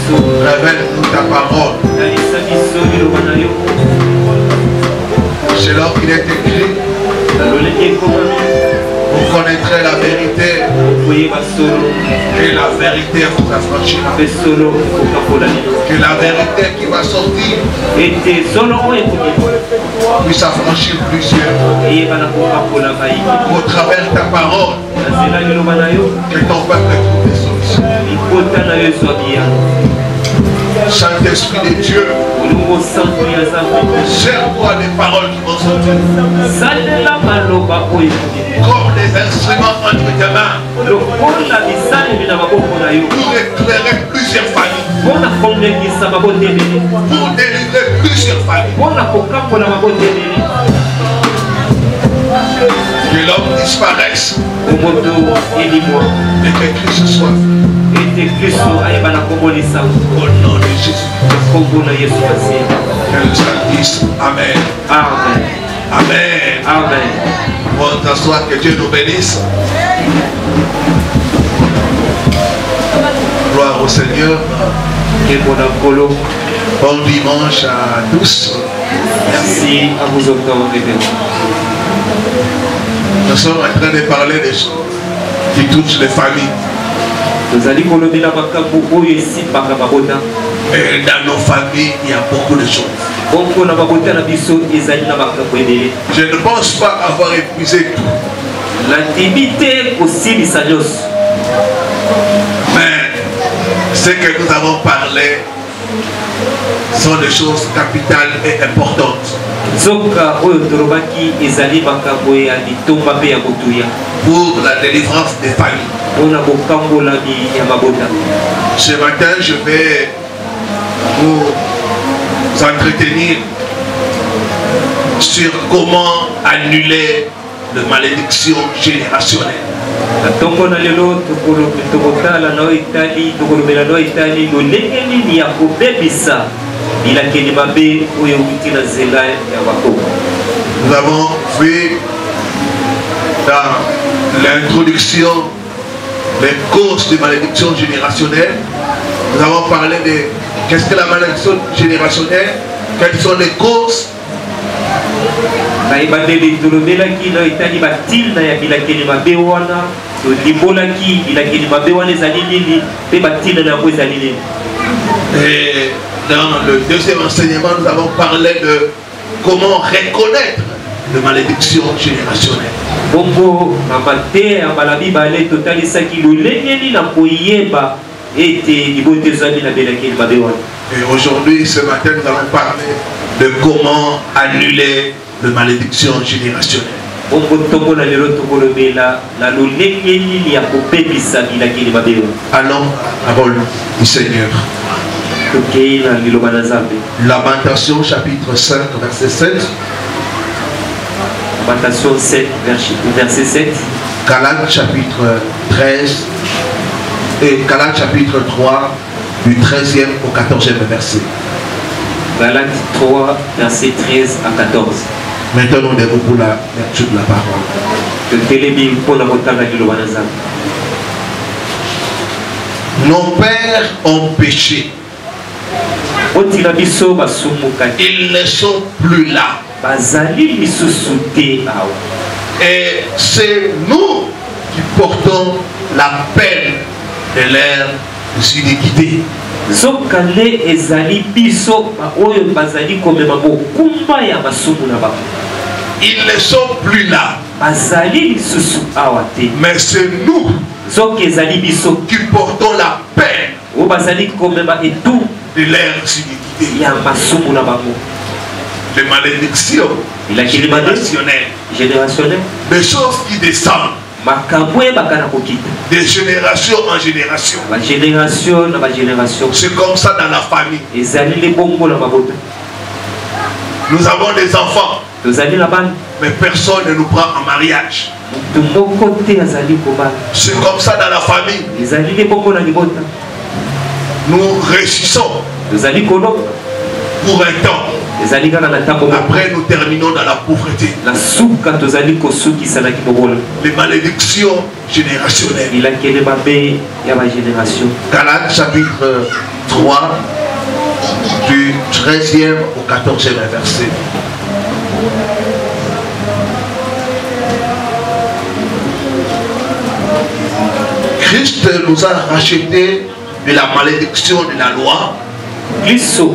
Révèle-nous ta parole. C'est là qu'il est écrit. Vous connaîtrez la vérité et la vérité vous affranchira. Que la vérité qui va sortir puisse affranchir plusieurs au travers de ta parole. Que ton peuple trouve des solutions. Saint-Esprit de Dieu, sers-toi des paroles qui vont sortir comme des instruments entre tes mains pour éclairer plusieurs familles, pour délivrer plusieurs familles. Que l'homme disparaisse et que Christ soit vu. Au nom de Jésus. Que nous dise Amen. Amen. Amen. Amen. Bon, t'asseoir, que Dieu nous bénisse. Gloire au Seigneur. Bon dimanche à tous. Merci à vous autres, révérends. Nous sommes en train de parler des choses qui touchent les familles. Et dans nos familles, il y a beaucoup de choses. Je ne pense pas avoir épuisé tout. Mais ce que nous avons parlé sont des choses capitales et importantes. Pour la délivrance des familles. Ce matin, je vais vous entretenir sur comment annuler la malédiction générationnelle. Nous avons vu dans l'introduction les causes de malédiction générationnelle. Nous avons parlé de qu'est-ce que la malédiction générationnelle, quelles sont les causes. Et dans le deuxième enseignement, nous avons parlé de comment reconnaître la malédiction générationnelle. Et aujourd'hui, ce matin, nous allons parler de comment annuler la malédiction générationnelle. Allons, parole du Seigneur. Lamentation chapitre 5, verset 7. Lamentation 7, verset 7. Galates chapitre 13 et Galates chapitre 3 du 13e au 14e verset. Galates 3, verset 13 à 14. Maintenant, nous devons pour la lecture de la parole. Nos pères ont péché. Ils ne sont plus là. Et c'est nous qui portons la peine de leur iniquité. Ils ne sont plus là. Mais c'est nous qui portons la peine de leur iniquité. Les malédictions générationnelles. Des choses qui descendent de génération en génération. C'est comme ça dans la famille. Nous avons des enfants, mais personne ne nous prend en mariage. C'est comme ça dans la famille. Nous réussissons pour un temps. Après, nous terminons dans la pauvreté. Les malédictions générationnelles. Galates chapitre 3, du 13e au 14e verset. Christ nous a rachetés de la malédiction de la loi, étant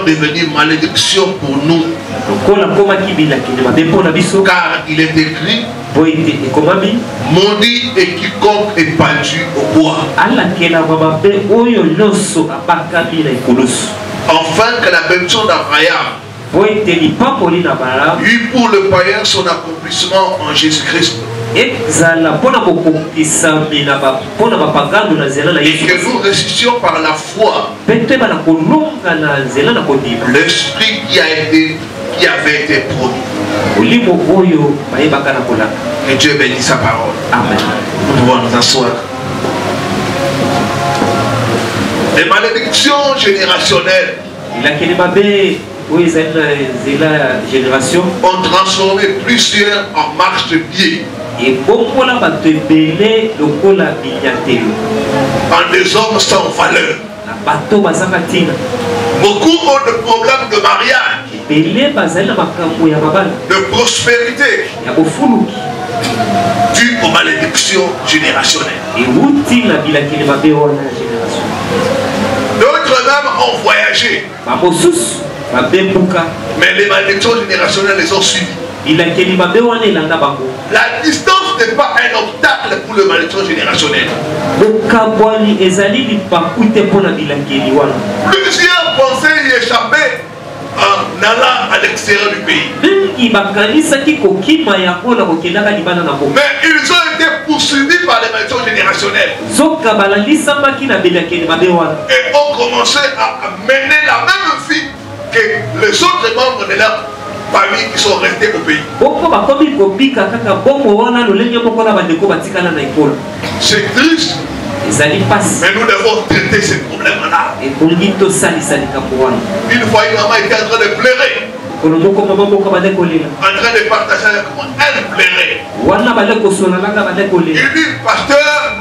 devenu malédiction pour nous, car il est écrit: maudit et quiconque est pendu au bois, enfin que la bénédiction d'Abraham eut pour le païen son accomplissement en Jésus-Christ, et que nous ressuscions par la foi l'esprit qui avait été promis. Et Dieu bénit sa parole. Amen. Nous pouvons nous asseoir. Les malédictions générationnelles ont transformé plusieurs en marche de pied, en des hommes sans valeur. Beaucoup ont de problèmes de mariage, de prospérité, dû aux malédictions générationnelles. D'autres même ont voyagé, mais les malédictions générationnelles les ont suivis. La distance n'est pas un obstacle pour le malédiction générationnelle. Plusieurs pensaient y échapper en allant à l'extérieur du pays, mais ils ont été poursuivis par les malédictions générationnelles et ont commencé à mener la même vie que les autres membres de leur famille qui sont restés au pays. C'est triste, mais nous devons traiter ces problèmes-là. Une fois, une maman était en train de pleurer, en train de partager avec moi. Elle pleurait. Il dit: pasteur,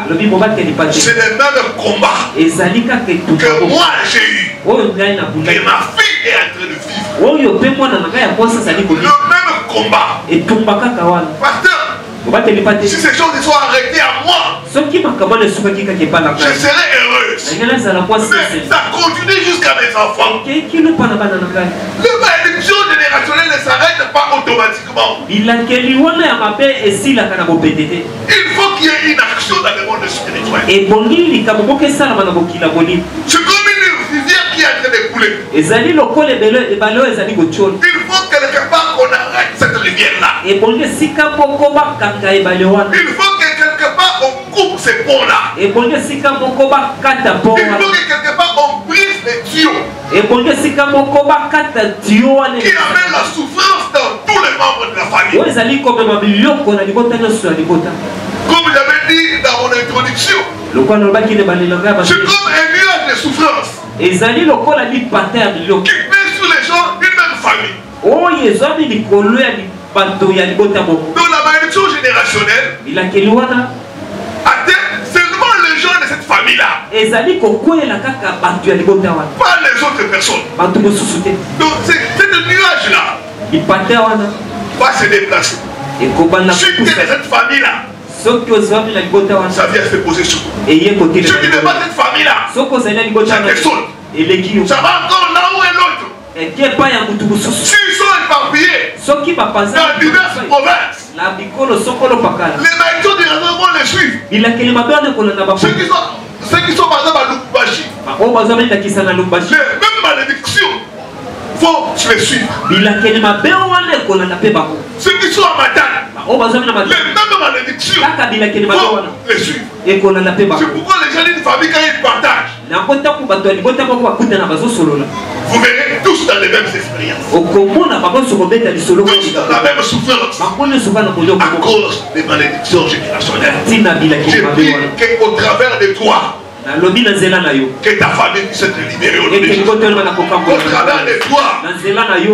c'est le même combat que moi j'ai eu, et ma fille est en train de vivre. Le même combat. Pasteur, si ces choses sont arrêtées à moi, je serai heureuse. Mais ça continue jusqu'à mes enfants. Le malédiction générationnelle ne s'arrête pas automatiquement. Il faut qu'il y ait une action dans le monde spirituel. C'est comme une rivière qui est en train de couler. Il faut quelque part qu'on arrête cette rivière-là. Il faut que quelque part on coupe ces ponts-là. Il faut que quelque part on brise les tuyaux qui amènent la souffrance dans tous les membres de la famille. Comme j'avais dit dans mon introduction, c'est comme un nuage de souffrance qui pèse sur les gens d'une même famille. Donc la malédiction générationnelle atteint seulement les gens de cette famille-là, pas les autres personnes. Donc ce nuage-là va se déplacer. Si tu es de cette famille-là, ça vient se poser sur toi. Si tu n'es pas de cette famille-là, ça te saute. Ça va encore là où est l'autre. S'ils sont éparpillés dans diverses provinces, les malédictions du raisonnement les suivent. Ceux qui sont par exemple à Lubumbashi, les mêmes malédictions vont les suivre. Ceux qui sont à Matane, les mêmes malédictions vont les suivre. C'est pourquoi les gens d'une famille, quand ils partagent, vous verrez tous dans les mêmes expériences, tous dans la même souffrance, à cause des malédictions générationnelles. J'ai dit qu'au travers de toi, Que ta famille puisse être libérée au nom de Jésus. Au travers de toi,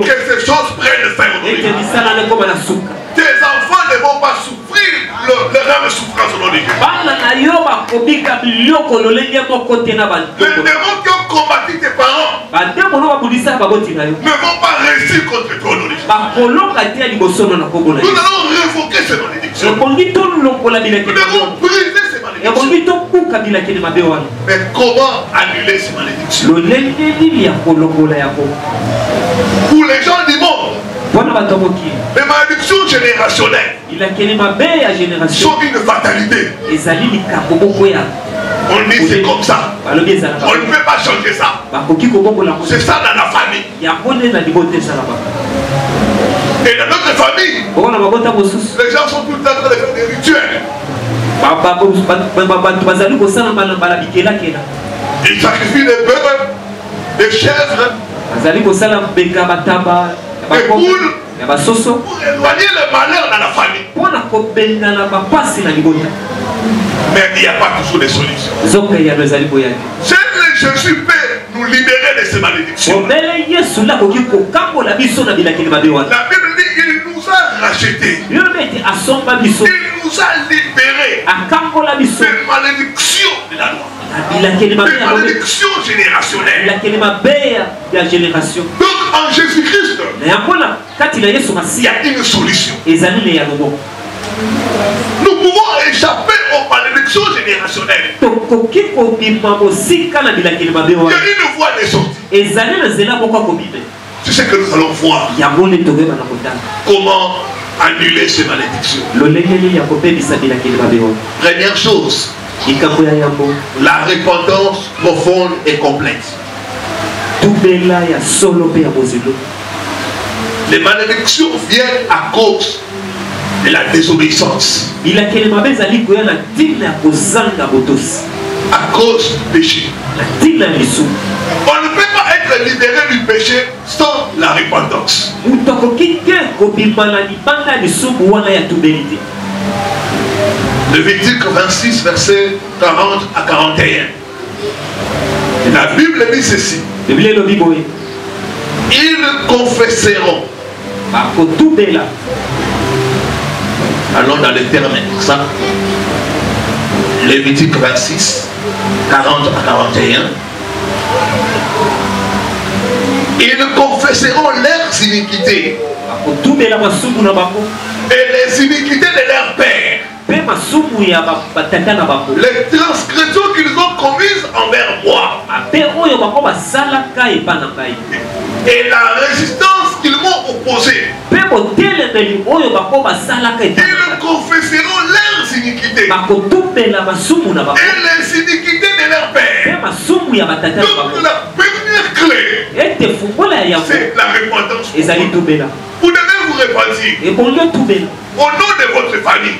que ces choses prennent fin au nom de Jésus. Tes enfants ne vont pas souffrir le même souffrance au nom de Jésus. Les démons qui ont combattu tes parents ne vont pas réussir contre toi au nom de Jésus. Nous allons révoquer ces malédictions. Nous devons briser ces malédictions. Mais comment annuler ces malédictions? Pour les gens du monde, les malédictions générationnelles sont une fatalité. On dit c'est comme ça. On ne peut pas changer ça. C'est ça dans la famille. Et dans notre famille, les gens sont tout le temps en train de faire des rituels. Ils sacrifient des bœufs, des chèvres, des poules pour éloigner le malheur dans la famille. Mais il n'y a pas toujours des solutions. Seul Jésus peut nous libérer de ces malédictions. La Bible dit qu'il nous a rachetés. Il nous a libérés des malédictions de la loi. Des malédictions générationnelles. Donc en Jésus-Christ, il y a une solution. Nous pouvons échapper aux malédictions générationnelles. Il y a une voie de sortie. C'est ce que nous allons voir. Comment annuler ces malédictions. Première chose, la repentance profonde et complète. Les malédictions viennent à cause de la désobéissance. À cause du péché. On ne peut pas être libéré du péché sans la repentance. Lévitique 26, versets 40 à 41. La Bible dit ceci. Ils confesseront. Allons dans les termes exacts. Lévitique 26, 40 à 41. Ils confesseront leurs iniquités et les iniquités de leur père, les transgressions qu'ils ont commises envers moi et la résistance qu'ils m'ont opposée. Ils confesseront leurs iniquités et les iniquités de leur père. Donc la première clé, c'est la repentance. Vous devez vous repentir au nom de votre famille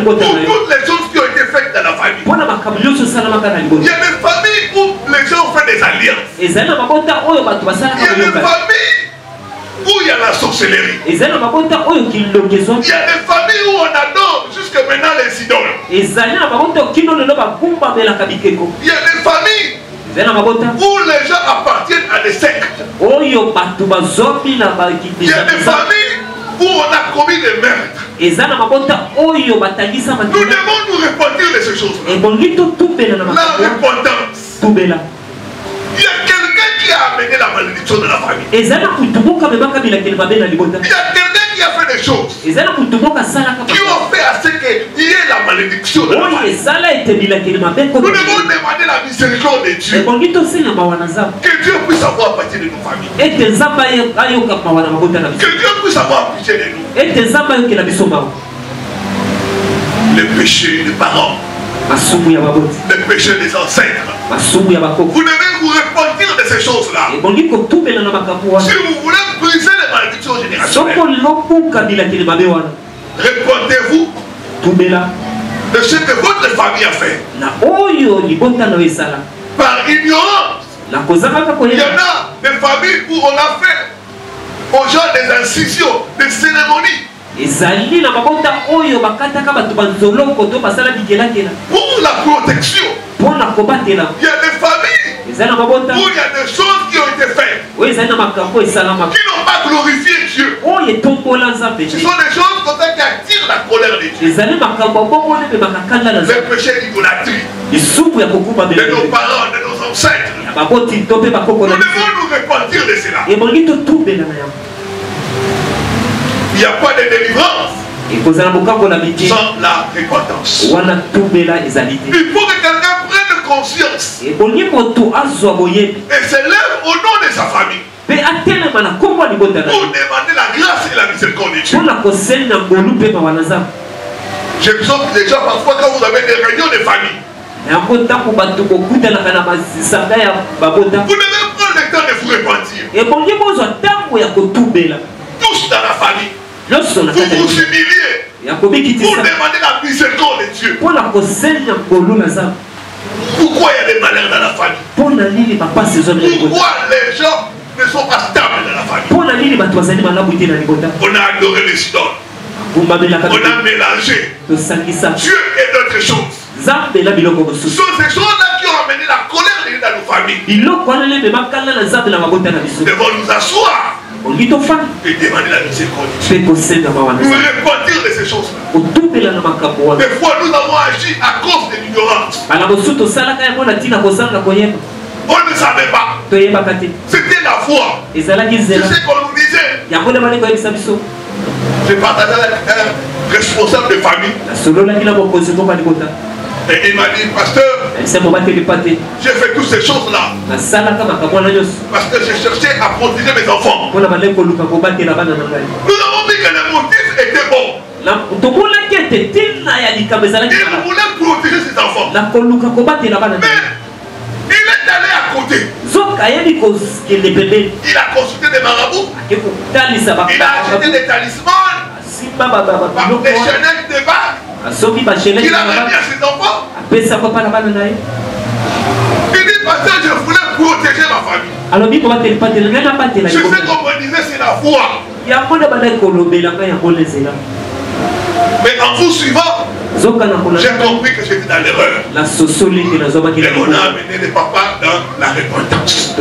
pour toutes les choses qui ont été faites dans la famille. Il y a des familles où les gens font des alliances. Il y a des familles où il y a la sorcellerie. Il y a des familles où on adore jusque maintenant les idoles. Il y a des familles où les gens appartiennent à des sectes. Il y a des familles où on a commis des meurtres. Nous devons nous repentir de ces choses-là. La repentance. Il y a quelqu'un qui a amené la malédiction de la famille. Il y a quelqu'un qui a fait des choses qui ont fait à ce qu'il y ait la malédiction de la famille. Nous devons demander la miséricorde de Dieu. Que Dieu puisse avoir pitié de nos familles. Que Dieu puisse avoir pitié de nous. Les péchés des parents, les péchés des ancêtres. Vous devez vous repentir de ces choses-là. Si vous voulez briser les malédictions générationnelles, repentez-vous de ce que votre famille a fait. Par ignorance. Il y en a des familles où on a fait aux gens des incisions, des cérémonies. Pour la protection. Il y a des familles où il y a des choses qui ont été faites qui n'ont pas glorifié Dieu. Ce sont des choses comme ça qui attirent la colère de Dieu. Les péchés d'idolâtrie de nos parents, de nos ancêtres. Nous devons nous repentir de cela. Il n'y a pas de délivrance sans la repentance. Il faut que quelqu'un prenne conscience et s'élève au nom de sa famille pour demander la grâce et la miséricorde de Dieu. J'ai besoin déjà parfois quand vous avez des réunions de famille, vous devez prendre le temps de vous repentir. Tous dans la famille, vous vous humiliez pour demander la miséricorde de Dieu. Pourquoi il y a des malheurs dans la famille? Pourquoi les gens ne sont pas stables dans la famille? On a adoré les idoles. On a mélangé Dieu et d'autres choses. Ce sont ces choses-là qui ont amené la colère de Dieu dans nos familles. Nous devons nous asseoir et demander la miséricorde de Dieu. Nous repentir de ces choses-là. Des fois, nous avons agi à cause de l'ignorance. On ne savait pas. C'était la foi. C'est ce qu'on nous disait. J'ai partagé avec un responsable de famille. Et il m'a dit, pasteur, j'ai fait toutes ces choses-là parce que j'ai cherché à protéger mes enfants. Nous avons dit que le motif était bon. Il voulait protéger ses enfants. Mais il est allé à côté. Il a consulté des marabouts. Il a acheté des talismans, des chaînettes de bagues. Il a remis à ses enfants. Il dit, pasteur, je voulais protéger ma famille. Je sais qu'on me disait c'est la foi. Mais en vous suivant, j'ai compris que j'étais dans l'erreur. Et on a amené les papas dans la repentance.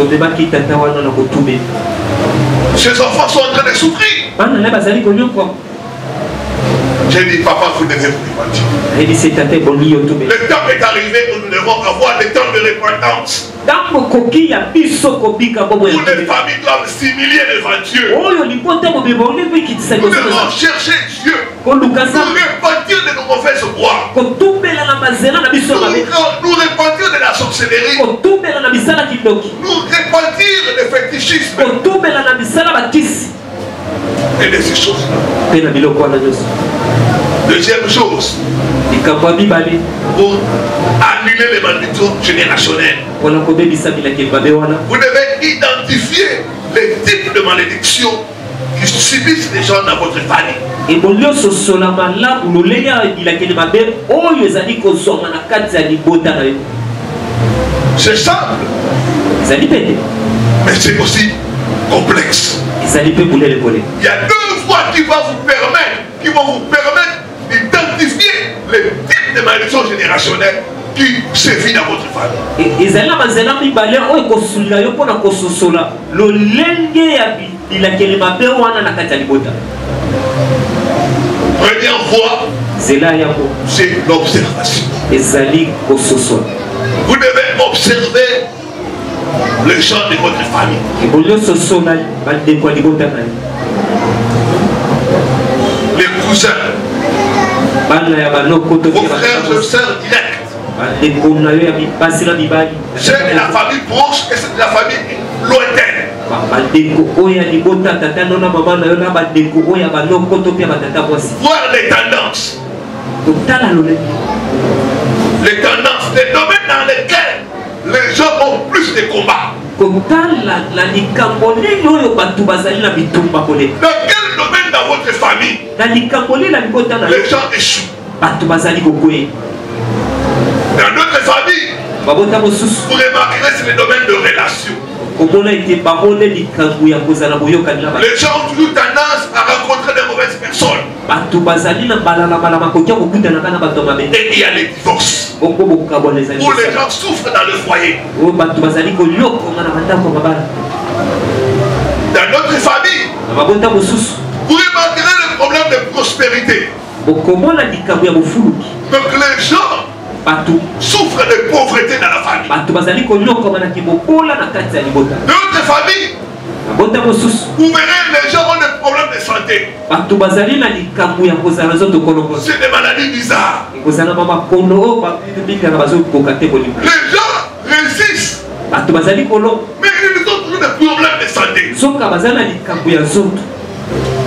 Ces enfants sont en train de souffrir. J'ai dit, papa, vous devez vous repentir. Le temps est arrivé où nous devons avoir le temps de repentance. Où les familles doivent s'humilier devant Dieu. Nous devons chercher Dieu. Nous repentir de nos mauvaises voies. Nous repentir de la sorcellerie. Nous repentir des fétichismes. Et de ces choses-là. Deuxième chose, pour annuler les malédictions générationnelles, vous devez identifier les types de malédictions qui subissent les gens dans votre famille. C'est simple, mais c'est aussi complexe. Il y a deux voies qui vont vous permettre d'identifier les types de malédictions générationnelles qui sévissent dans votre famille. Première voie, c'est l'observation. Vous devez observer les gens de votre famille. Les cousins, vos frères et sœurs directs. C'est de la famille proche et c'est de la famille lointaine. Voir les tendances. Les tendances, les domaines dans lesquels les gens ont plus de combats. Dans quel domaine dans votre famille les gens échouent? Dans notre famille, vous remarquerez c'est le domaine de relations. Les gens ont toujours tendance à rencontrer de mauvaises personnes. Et il y a les divorces. Où les gens souffrent dans le foyer. Dans notre famille, vous remarquerez le problème de prospérité. Donc les gens souffrent de pauvreté dans la famille. D'autres familles, vous verrez les gens ont des problèmes de santé. C'est des maladies bizarres. Les gens résistent, mais ils ont toujours des problèmes de santé.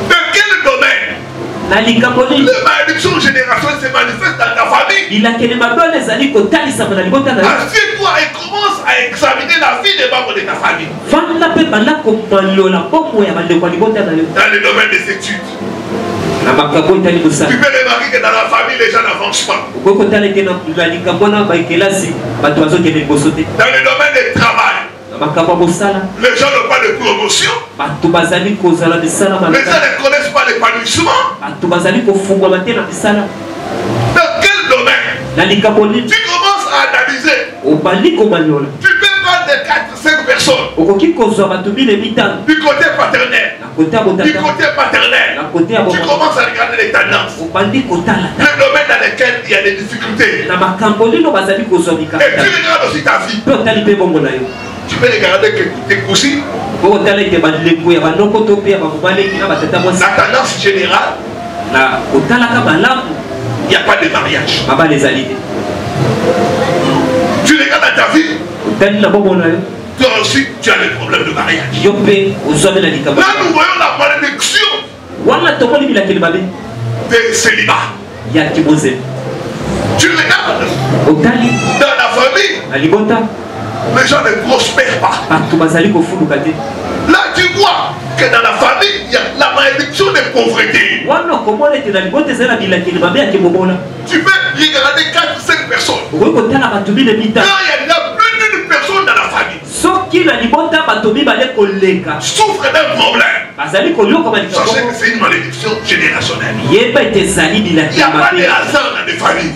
Dans quel domaine? Les malédictions générationnelles se manifestent dans ta famille. Assieds-toi et commence à examiner la vie des membres de ta famille. Dans le domaine des études, tu peux remarquer que dans la famille, les gens n'avancent pas. Dans le domaine du travail, les gens n'ont pas de promotion. Les gens ne connaissent pas l'épanouissement. Dans quel domaine? Tu commences à analyser. Tu peux prendre des 4-5 personnes. Du côté paternel, du côté paternel, tu commences à regarder les tendances. Les domaines dans lesquels il y a des difficultés. Et tu regardes aussi ta vie. Tu peux regarder que tes cousines. La tendance générale, il n'y a pas de mariage. Tu regardes dans ta vie. Toi aussi, tu as des problèmes de mariage. Là, nous voyons la malédiction des célibats. Tu regardes dans la famille, les gens ne prospèrent pas. Là, tu vois que dans la famille, il y a la malédiction de pauvreté. Tu peux regarder 4-5 personnes. Quand il y a plus d'une personne dans la famille souffre d'un problème, sachez que c'est une malédiction générationnelle. Il n'y a pas de hasard dans les familles.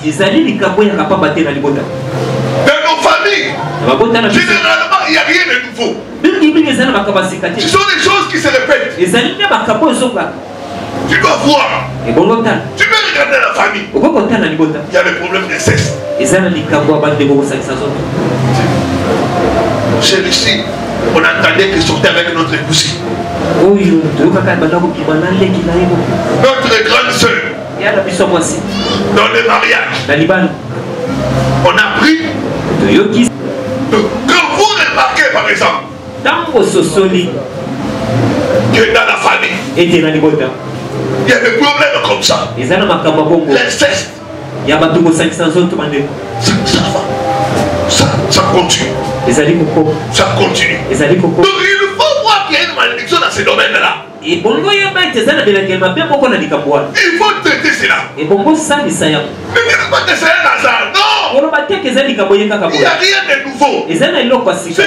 Dans nos familles, généralement, il n'y a rien de nouveau. Ce sont des choses qui se répètent. Tu dois voir. Tu peux regarder la famille. Il y a le problème d'inceste. Celui-ci, on entendait qu'il sortait avec notre cousine. Notre grande soeur. Dans le mariage, on a pris. Quand vous remarquez par exemple que dans la famille, il y a des problèmes comme ça. L'inceste. Ça continue. Ça continue. Donc il faut voir qu'il y a une malédiction dans ce domaine-là. Il faut traiter cela. Ne dites pas que c'est un hasard. Non. Il n'y a rien de nouveau. Ce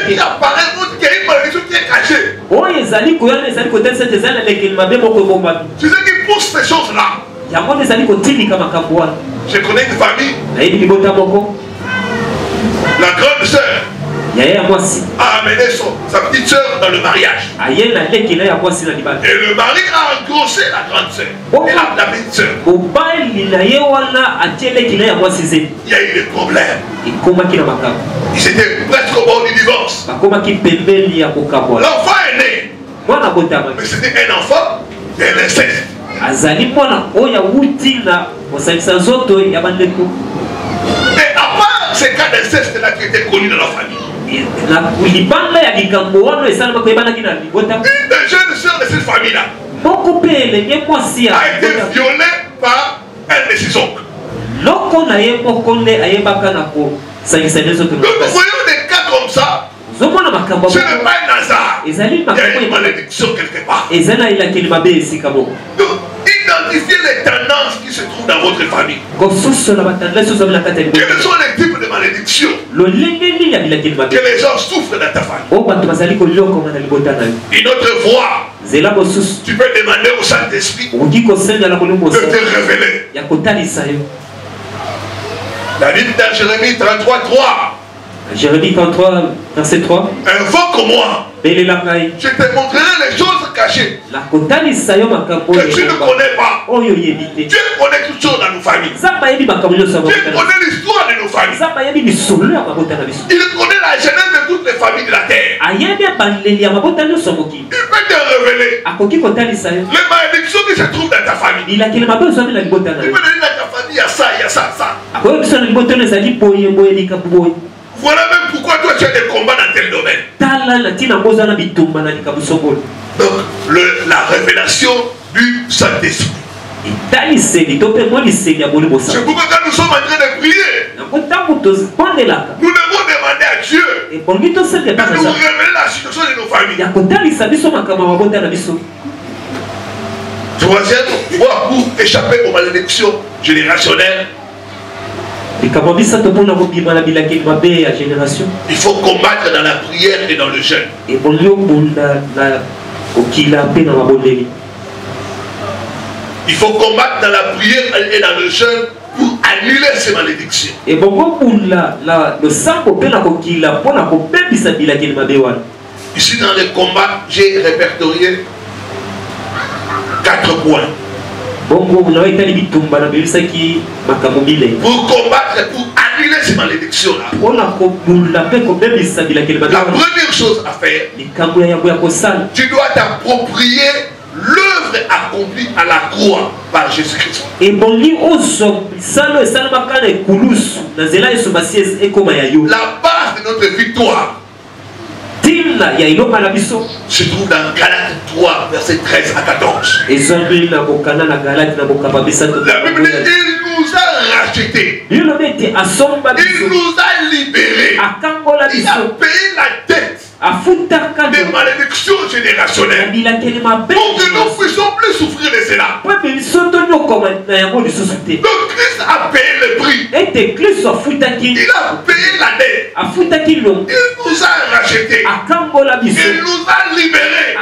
qui apparaît montre qu'il y a une malédiction qui est cachée. C'est ce qui pousse ces choses-là. Je connais une famille. La grande sœur a amené sa petite sœur dans le mariage. Et le mari a engrossé la grande sœur et la petite sœur. Il y a eu des problèmes. Ils étaient presque au bord du divorce. L'enfant est né. Mais c'était un enfant de l'inceste. Et à part ces cas d'inceste là qui étaient connus dans la famille, une des jeunes sœurs de cette famille là a été violée par un de ses oncles. Donc nous voyons des cas comme ça. Ce n'est pas un hasard. Il y a une malédiction quelque part. Donc, identifiez les tendances qui se trouvent dans votre famille. Quels sont les types de malédictions que les gens souffrent dans ta famille? Une autre voie, tu peux demander au Saint-Esprit de te révéler. La Bible dans Jérémie 33, 3. Jérémie 33, verset 3. Invoque moi. Je te montrerai les choses cachées que tu ne connais pas. Dieu connaît toutes choses dans nos familles. Dieu connaît l'histoire de nos familles. Il connaît la genèse de toutes les familles de la terre. Il peut te révéler les malédictions qui se trouvent dans ta famille. Il peut te dire dans ta famille, il y a ça, il y a ça, ça. Voilà même pourquoi toi tu as des combats dans tel domaine. Donc, la révélation du Saint-Esprit. C'est pourquoi quand nous sommes en train de prier, nous devons demander à Dieu de nous révéler la situation de nos familles. Troisième voie pour échapper aux malédictions générationnelles. Il faut combattre dans la prière et dans le jeûne. Il faut combattre dans la prière et dans le jeûne pour annuler ces malédictions. Ici dans les combats, j'ai répertorié 4 points. Pour combattre, pour annuler ces malédictions-là. La première chose à faire, tu dois t'approprier l'œuvre accomplie à la croix par Jésus-Christ. La base de notre victoire se trouve dans Galates 3, versets 13 à 14. La Bible dit il nous a rachetés. Il nous a libérés. Il a payé la dette des malédictions générationnelles pour que nous ne puissions plus souffrir de cela. Donc Christ a payé le prix. Il a payé la dette. Il nous a rachetés. Il nous a libérés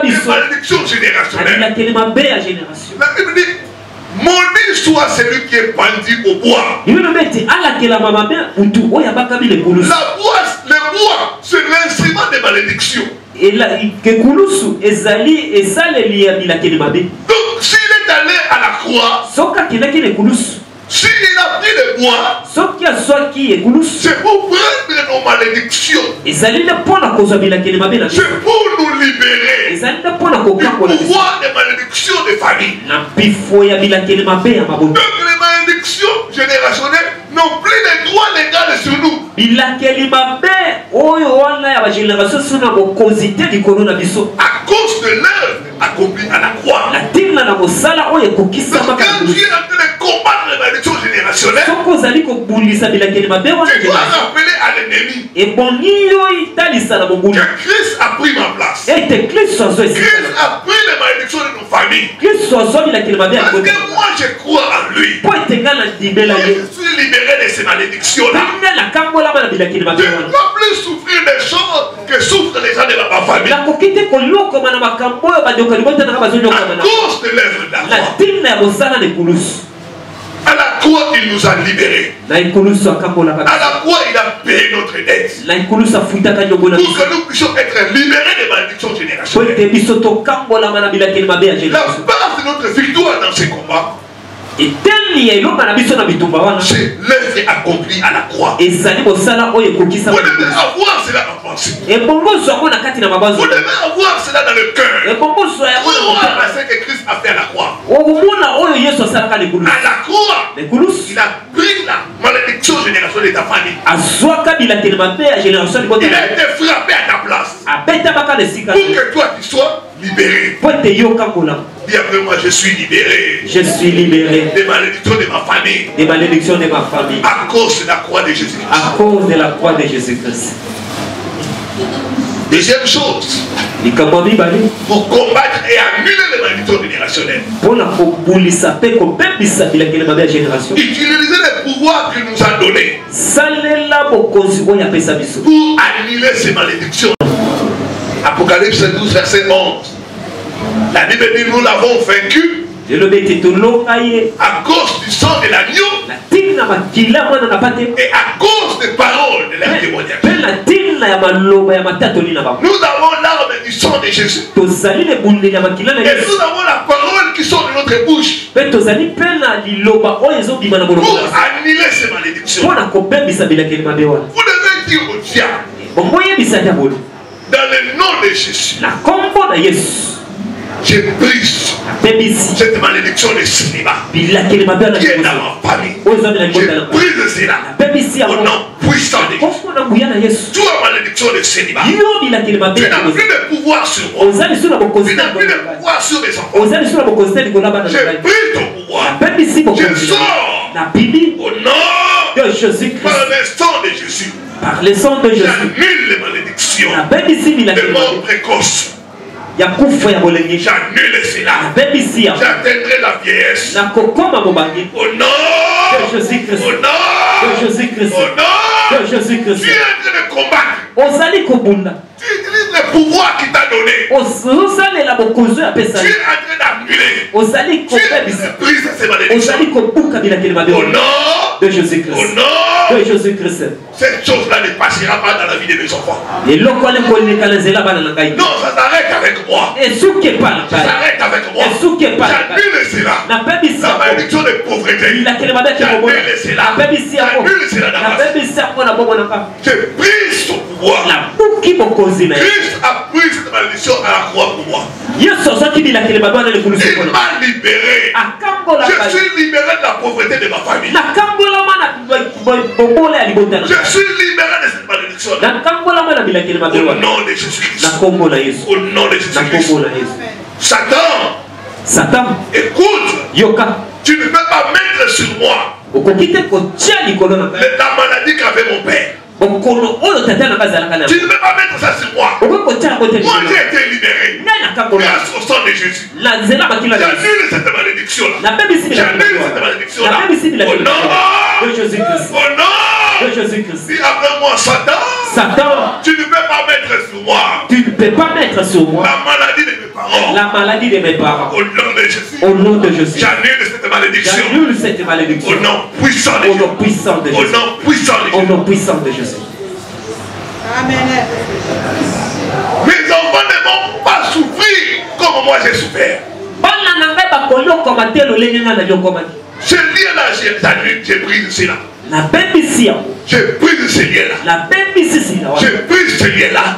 des malédictions générationnelles. La Bible dit maudit soit celui qui est pendu au bois. Le bois, c'est l'instrument des malédictions. Donc s'il est allé à la croix, s'il a pris le bois, c'est pour prendre nos malédictions. C'est pour nous libérer du pouvoir des malédictions des familles. Donc les malédictions générationnelles n'ont plus les droits légaux sur nous. À cause de l'œuvre accomplie à la croix. Donc quand Dieu est en train de combattre les malédictions générationnelles, tu dois rappeler à l'ennemi que Christ a pris ma place. Christ a pris les malédictions de nos familles. Parce que moi je crois en lui. Je suis libéré de ces malédictions-là. Je ne dois plus souffrir des choses que souffrent les gens de ma famille. À cause de l'œuvre de la croix. À la croix, il nous a libérés. À la croix, il a payé notre dette. Pour que nous puissions être libérés des malédictions générationnelles. La base de notre victoire dans ces combats, c'est l'œuvre accomplie à la croix. Vous devez avoir cela en pensée. Vous devez avoir cela dans le cœur. Pour voir ce que Christ a fait à la croix. À la croix, il a pris la malédiction générationnelle de ta famille. Il a été frappé à ta place. Pour que toi tu sois libéré. Dis après moi, je suis libéré. Je suis libéré des malédictions de ma famille. Des malédictions de ma famille. À cause de la croix de Jésus-Christ. À cause de la croix de Jésus-Christ. Deuxième chose, pour combattre et annuler les malédictions générationnelles, utiliser les pouvoirs qu'il nous a donnés pour annuler ces malédictions. Apocalypse 12, verset 11. La Bible dit nous l'avons vaincu à cause du sang de l'agneau Et à cause des paroles de leur témoignage, nous avons l'arme du sang de Jésus. Et nous avons la parole qui sort de notre bouche pour annuler ces malédictions. Vous devez dire au diable, dans le nom de Jésus, je brise cette malédiction de célibat qui est dans ma famille. Je brise cela au nom puissant de Jésus. Toi, malédiction de célibat, tu n'as plus de pouvoir sur moi. Tu n'as plus de pouvoir sur mes enfants. Je brise ton pouvoir. Je sors au nom de Jésus Christ. Par le sang de Jésus. Par le sang de Jésus. J'annule les malédictions de mort précoce. J'annule cela. J'atteindrai la vieillesse. Au nom de Jésus Christ. Au nom de Jésus Christ. Au nom de Jésus Christ. Tu es en train de combattre. Tu utilises le pouvoir qu'il t'a donné. Tu es en train d'annuler. Tu es en train de briser ces malédictions. Au nom de Jésus Christ. Au nom de Jésus Christ. Cette chose-là ne passera pas dans la vie de mes enfants. Non, ça s'arrête avec moi. Ça s'arrête avec moi. J'annule cela. La malédiction de pauvreté. J'annule cela. J'annule cela dans ma vie. Je brise son pouvoir. Christ a pris cette malédiction à la croix pour moi. Il m'a libéré. Je suis libéré de la pauvreté de ma famille. Je suis libéré de cette malédiction. Au nom de Jésus-Christ. Au nom de Jésus-Christ. Satan, écoute. Tu ne peux pas mettre sur moi la maladie qu'avait mon père. Tu ne peux pas mettre ça sur moi. Moi j'ai été libéré. Grâce au sang de Jésus. J'annule cette malédiction-là. J'annule cette malédiction-là. Au nom de Jésus-Christ. Au nom de Jésus-Christ. Dis après moi, Satan. Tu ne peux pas mettre sur moi. Tu ne peux pas mettre sur moi la maladie de mes parents. La maladie de mes parents. Au nom de Jésus. Au nom de Jésus. J'annule cette malédiction. J'annule cette malédiction. Au nom puissant de Jésus. Au nom puissant de Jésus. Au nom puissant de Jésus. Au nom puissant de Jésus. Amen. Mes enfants ne vont pas souffrir comme moi j'ai souffert. Ce lien-là, j'ai pris cela. Je brise ce lien-là. Je brise ce lien-là.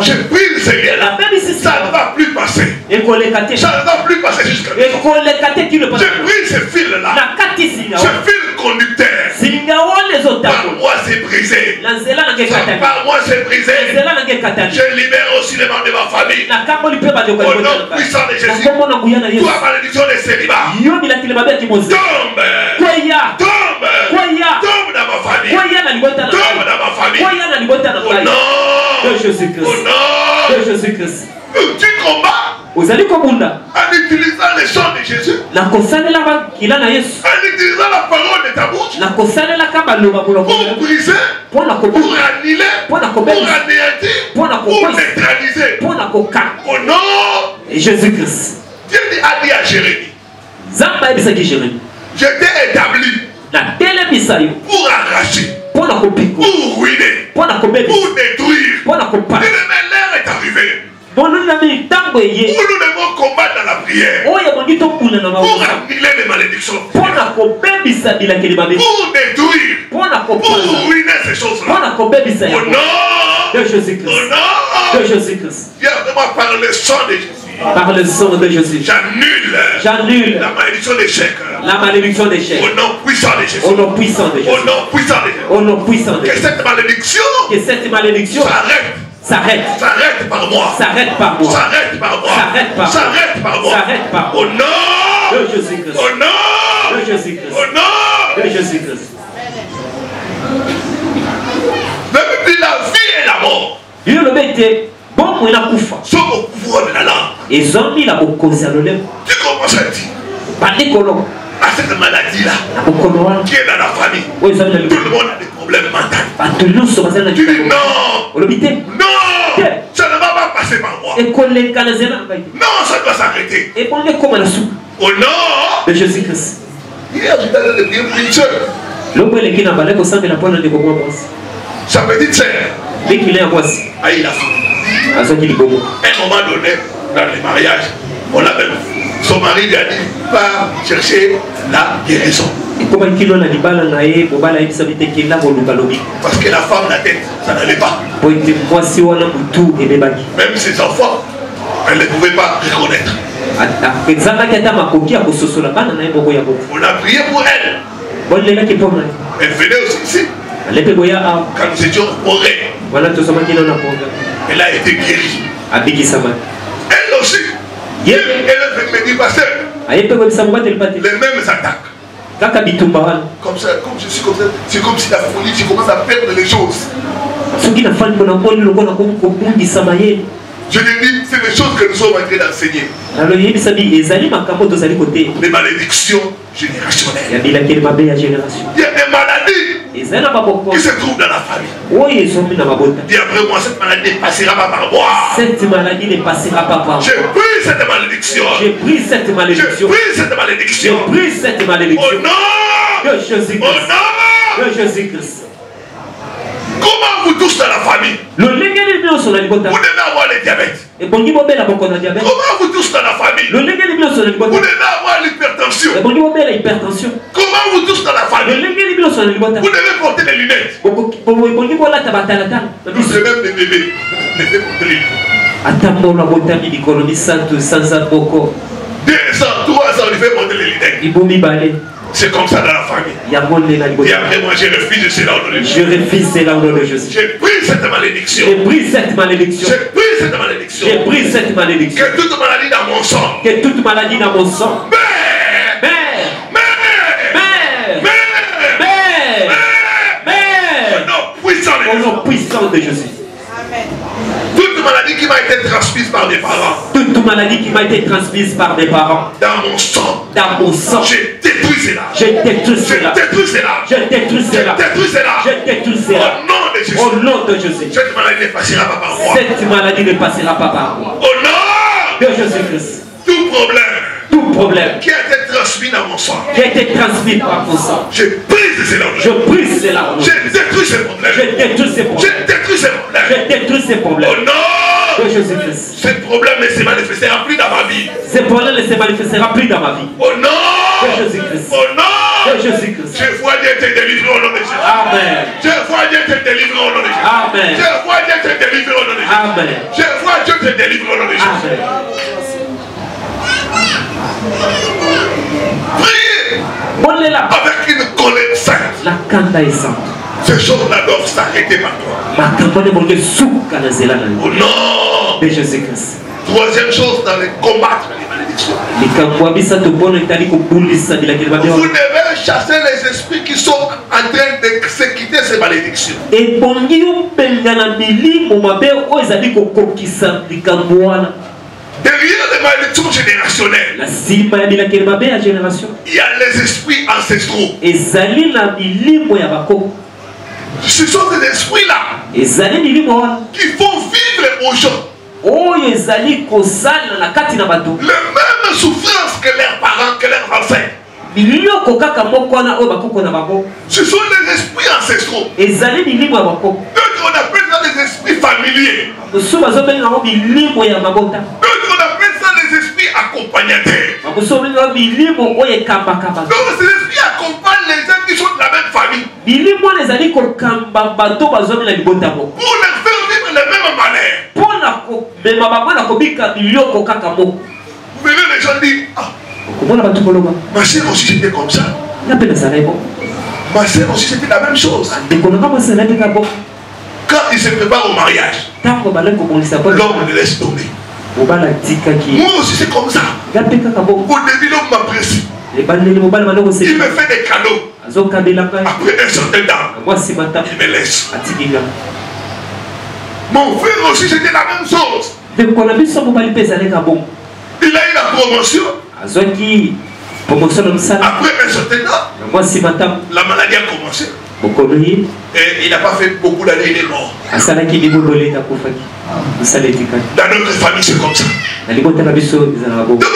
Je brise ce lien-là. Ça ne va plus passer. Ça ne va plus passer jusqu'à maintenant. Je brise ce fil-là. Ce fil conducteur. Par moi c'est brisé. Par moi c'est brisé. Je libère aussi les membres de ma famille. Au nom puissant de Jésus. Toi, malédiction de célibat. Tombe. Tombe dans ma famille. Tombe dans ma famille. Au nom de Jésus-Christ. Au nom de Jésus-Christ. Tu combats en utilisant le sang de Jésus. En utilisant la parole de ta bouche. Pour briser. Pour annuler. Pour anéantir. Pour neutraliser. Au nom de Jésus-Christ. Dieu a dit à Jérémie. Je t'ai établi pour arracher, pour ruiner, pour détruire. L'heure est arrivée où nous devons combattre dans la prière pour annuler les malédictions, pour détruire, pour ruiner ces choses-là. Au nom de Jésus-Christ. Au nom de Jésus-Christ. Viens vraiment par le sang de Jésus. Par le sang de Jésus. J'annule la malédiction d'échec. La malédiction d'échec. Au nom puissant de Jésus. Au nom puissant de Jésus. Au nom puissant de Jésus. Au nom puissant de Jésus. Que cette malédiction s'arrête par moi. S'arrête par moi. S'arrête par moi. S'arrête par moi. S'arrête par moi. S'arrête par moi. Au nom de Jésus-Christ. Au nom de Jésus-Christ. Au nom de Jésus-Christ. Même puis la vie et la mort. Il le mettait. Bon, il a coupé. Sauf au pouvoir de la langue. Et zombie la cause à l'olème. Tu commences à dire. Pas d'écolo. À cette maladie-là. Qui est dans la famille. Tout le monde a des problèmes mentaux. Tu dis non. Non. Ça ne va pas passer par moi. Non, ça doit s'arrêter. Au nom de Jésus-Christ. Hier, je t'ai donné une soeur. Sa petite sœur. Ah, il a fait. À un moment donné, dans les mariages, on l'a même. Son mari lui a dit, va chercher la guérison. Parce que la femme, la tête, ça n'allait pas. Même ses enfants, elle ne pouvait pas reconnaître. On a prié pour elle. Elle venait aussi ici. Quand nous étions orés, elle a été guérie. Elle aussi. Elle est venue me dire, pasteur, les mêmes attaques. Comme ça, comme je suis comme ça, c'est comme si la folie, je commence à perdre les choses. Je te dis, c'est des choses que nous sommes en train d'enseigner. Les malédictions générationnelles. Il y a des maladies qui se trouvent dans la famille. Dis après moi, cette maladie ne passera pas par moi. Cette maladie ne passera pas par moi. J'ai pris cette malédiction. J'ai pris cette malédiction. J'ai pris cette malédiction. J'ai pris cette malédiction. Au nom de Jésus-Christ. Au nom de Jésus-Christ. Comment vous tous dans la famille? Vous devez avoir le diabète. Comment vous tous dans la famille? Vous devez avoir l'hypertension. Comment vous tous dans la famille? Vous devez porter des lunettes. Nous même des bébés. Vous devez porter les lunettes. 200, 300, il fait porter les lunettes. C'est comme ça dans la famille. Et après moi, je refuse cela au nom de Jésus. Je refuse cela au nom de Jésus. J'ai pris cette malédiction. J'ai pris cette malédiction. J'ai pris cette malédiction. J'ai pris cette malédiction. Que toute maladie dans mon sang. Que toute maladie dans mon sang. Au nom puissant de Jésus. Amen. Toute maladie qui m'a été transmise par mes parents. Toute maladie qui m'a été transmise par mes parents. Dans mon sang. Dans mon sang. J'ai détruit cela. J'ai détruit cela. J'ai détruit cela. J'ai détruit cela. J'ai détruit cela. J'ai détruit cela. Au nom de Jésus. Au nom de Jésus. Cette maladie ne passera pas par moi. Cette maladie ne passera pas par moi. Au nom de Jésus-Christ. Tout problème. Tout problème qui a été transmis dans mon sang. Qui a été transmis par mon sang. Je brise cela. Je brise cela. Je détruis ces problèmes. Je détruis ces problèmes. Je détruis ces problèmes. Je détruis ces problèmes. Au nom de Jésus-Christ. Ce problème ne se manifestera plus dans ma vie. Ce problème ne se manifestera plus dans ma vie. Au nom de Jésus-Christ. Au nom de Jésus-Christ. Je vois Dieu te délivrer au nom de Jésus. Amen. Je vois Dieu te délivrer au nom de Jésus. Amen. Je vois Dieu te délivrer au nom de Jésus. Amen. Je vois Dieu te délivrer au nom de Jésus. Amen. Priez avec une colère sainte. La canda est sainte. Ces choses-là doivent s'arrêter par toi. Au nom de Jésus-Christ. Troisième chose, dans les combattre les malédictions. Vous devez chasser les esprits qui sont en train de se quitter ces malédictions. Derrière les malédictions générationnelles, il y a les esprits ancestraux. Ce sont ces esprits-là qui font vivre aux gens les mêmes souffrances que leurs parents, que leurs ancêtres. Ce sont les esprits ancestraux. D'autres on appelle ça les esprits familiers. D'autres on appelle ça les esprits accompagnateurs. Donc ces esprits accompagnent les gens qui sont de la même famille pour leur faire vivre les mêmes malheurs. Vous verrez les gens dire, ah, ma soeur aussi c'était comme ça. Ma soeur aussi c'était la même chose. Quand il se prépare au mariage, l'homme le laisse tomber. Moi aussi c'est comme ça. Au début l'homme m'apprécie. Il me fait des cadeaux. Après un certain temps, il me laisse. Mon frère aussi c'était la même chose. Il a eu la promotion. Après un certain temps, la maladie a commencé. Et il n'a pas fait beaucoup d'années, il est mort. Dans notre famille, c'est comme ça. Donc il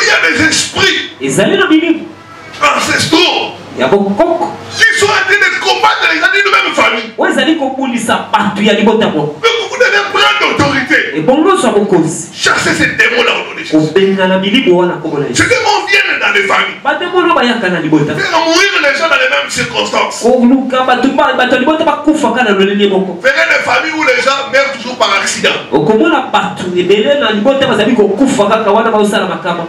y a des esprits ancestraux qui sont en train de famille. oyo ezali kobulisa bato ya libota moko. Donc vous devez prendre l'autorité. Ebongo zwa bokozi Chasser ces démons-là au nom de Jésus. kobengana milibo wana kombo na Ces Yesu. démons viennent dans les familles. Bademono bayaka na libota Faire mourir les gens dans les mêmes circonstances. koluka bato ya libota bakufa kaka na lolenge moko. Verrez des familles où les gens meurent toujours par accident. okomona bato ebele na libota bazali kokufa kaka wana baosala makama.